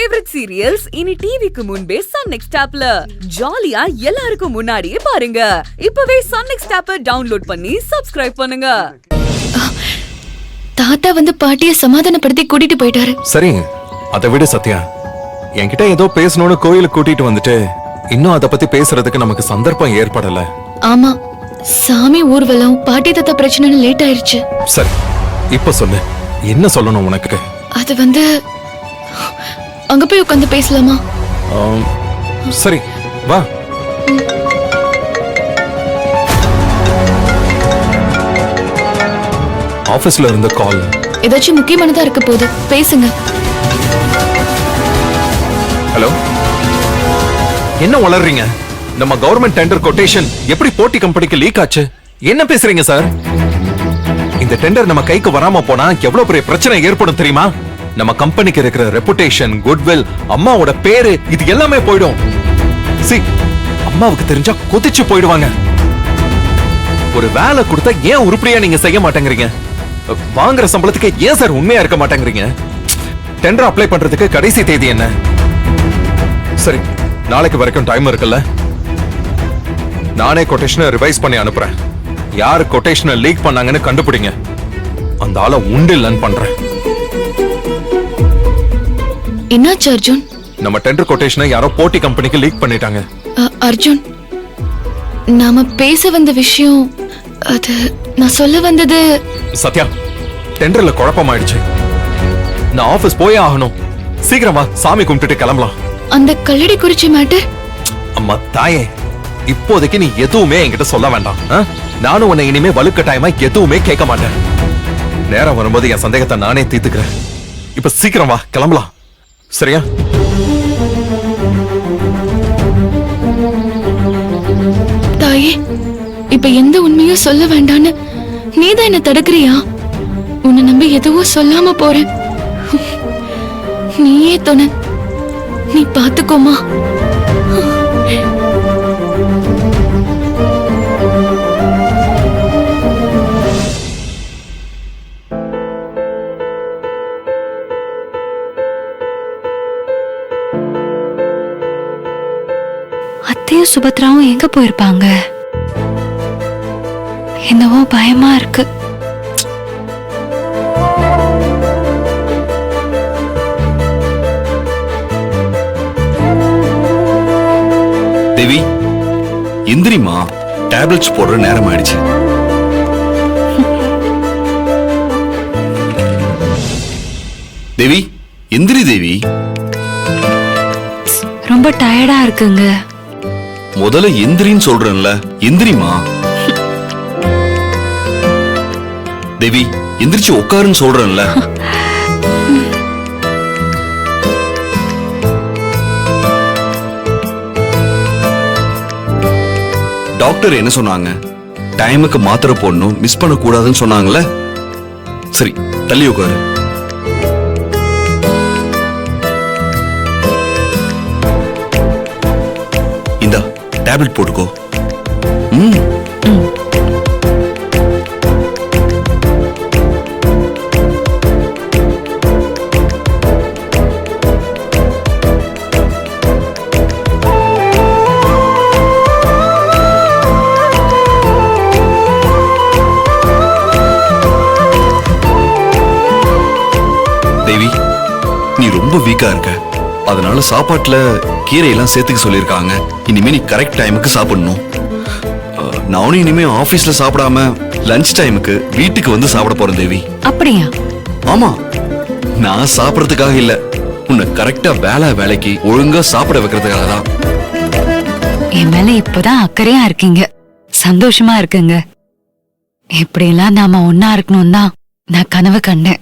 Favourite serials இனி டிவிக்கு முன்பே சன் நெக்ஸ்ட் ஆப்ல ஜாலியா எல்லாருக்கும் முன்னாடியே பாருங்க. இப்பவே சன் நெக்ஸ்ட் ஆப்பை டவுன்லோட் பண்ணி சப்ஸ்கிரைப் பண்ணுங்க. தாத்தா வந்து பாட்டிய சமாதானப்படுத்தி கூட்டிட்டு போயிட்டாரு. சரி, அதை விடு சத்யா. என்கிட்ட ஏதோ பேசணும்னு கோயிலுக்கு கூட்டிட்டு வந்துட்டு இன்னும் அதை பத்தி பேசுறதுக்கு நமக்கு சந்தர்ப்பம் ஏற்படல. ஆமா, சாமி ஊர்வலம் பாட்டி தாத்தா பிரச்சனை லேட் ஆயிருச்சு. சரி, இப்ப சொல்லு, என்ன சொல்லணும் உனக்கு? அது வந்து அங்க போய் உட்காந்து பேசலாமா? சரி, வா. ஆபீஸ்ல இருந்த கால் ஏதாச்சும் முக்கியமானதா இருக்க போகுது, பேசுங்க. ஹலோ, என்ன வளர்றீங்க? நம்ம கவர்மெண்ட் டெண்டர் கொட்டேஷன் எப்படி போட்டி கம்பெனிக்கு லீக் ஆச்சு? என்ன பேசுறீங்க சார்? இந்த டெண்டர் நம்ம கைக்கு வராம போனா எவ்வளவு பெரிய பிரச்சனை ஏற்படும் தெரியுமா? நம்ம கம்பெனிக்கு இருக்கிற ரெப்புடேஷன், குட்வில், அம்மாவோட பேரு, இது எல்லாமே போயிடும். அம்மாவுக்கு தெரிஞ்சா கொதிச்சு போயிடுவாங்க. ஒரு வேலை கொடுத்தா ஏன் உருப்படியா நீங்க செய்ய மாட்டேங்கிறீங்க? வாங்குற சம்பளத்துக்கு ஏன் சார் உண்மையா இருக்க மாட்டேங்கிறீங்க? டெண்டர் அப்ளை பண்றதுக்கு கடைசி தேதி என்ன? சரி, நாளைக்கு வரைக்கும் டைம் இருக்குல்ல? நானே கொட்டேஷனை ரிவைஸ் பண்ணி அனுப்புறேன். யாரு கொட்டேஷனை லீக் பண்ணாங்கன்னு கண்டுபிடிங்க. அந்த ஆளை உண்டு இல்லன்னு பண்றேன். என்னாச்சு அர்ஜுன்? நம்ம டெண்டர் கொட்டேஷனை யாரோ போட்டி கம்பெனிக்கு லீக் பண்ணிட்டாங்க. அர்ஜுன், நாம பேச வந்த விஷயம், அது நான் சொல்ல வந்தது. சத்யா, டெண்டர்ல குழப்பமாயிடுச்சு. நான் ஆபீஸ் போயே ஆகணும். சீக்கிரம் வா, சாமி கும்பிட்டுட்டு கிளம்பலாம். அந்த கல்லடி குறிச்சி மேட்டர். அம்மா தாயே, இப்போதைக்கு நீ எதுவுமே என்கிட்ட சொல்ல வேண்டாம். நானும் உன்னை இனிமே வலுக்கட்டாயமா எதுவுமே கேட்க மாட்டேன். நேரம் வரும்போது என் சந்தேகத்தை நானே தீர்த்துக்கிறேன். இப்ப சீக்கிரம் வா, கிளம்பலாம். சரியா? தாயே, இப்ப எந்த உண்மையும் சொல்ல வேண்டான்னு நீதான் என்ன தடுக்கிறியா? உன்னை நம்பி எதுவும் சொல்லாம போறேன். நீயே துணை, நீ பாத்துக்கோமா. அத்தையும் சுபத்ராவும் எங்க போயிருப்பாங்க? என்னவோ பயமா இருக்கு. தேவி, எந்திரிமா, டேப்லெட்ஸ் போடுற நேரம் ஆயிடுச்சு. தேவி, எந்திரி தேவி. ரொம்ப டயர்டா இருக்குங்க. முதல்ல எந்திரின்னு சொல்றேன்ல, எந்திரிமா. தேவி, எந்திரிச்சு உட்காருன்னு சொல்றேன்ல. டாக்டர் என்ன சொன்னாங்க? டைமுக்கு மாத்திரை போடணும், மிஸ் பண்ண கூடாதுன்னு சொன்னாங்கல்ல. சரி, தள்ளி உட்காரு. இந்தா டேப்லெட் போட்டுக்கோ. தேவி, நீ ரொம்ப வீக்கா இருக்க. அதனால சாப்பாட்டுல கீரையெல்லாம் சேர்த்துக்க சொல்லியிருக்காங்க. இனிமே நீ கரெக்ட் டைமுக்கு சாப்பிடணும். நானும் இனிமே ஆபீஸ்ல சாப்பிடாம லஞ்ச் டைமுக்கு வீட்டுக்கு வந்து சாப்பிட போறேன் தேவி. அப்படியா? ஆமா, நான் சாப்பிடறதுக்காக இல்ல, உன்னை கரெக்டா வேலைக்கு ஒழுங்கா சாப்பிட வைக்கிறதுக்காக தான். என் மேல இப்பதான் அக்கறையா இருக்கீங்க. சந்தோஷமா இருக்குங்க. இப்படி எல்லாம் நாம ஒன்னா இருக்கணும் தான் நான் கனவு கண்டேன்.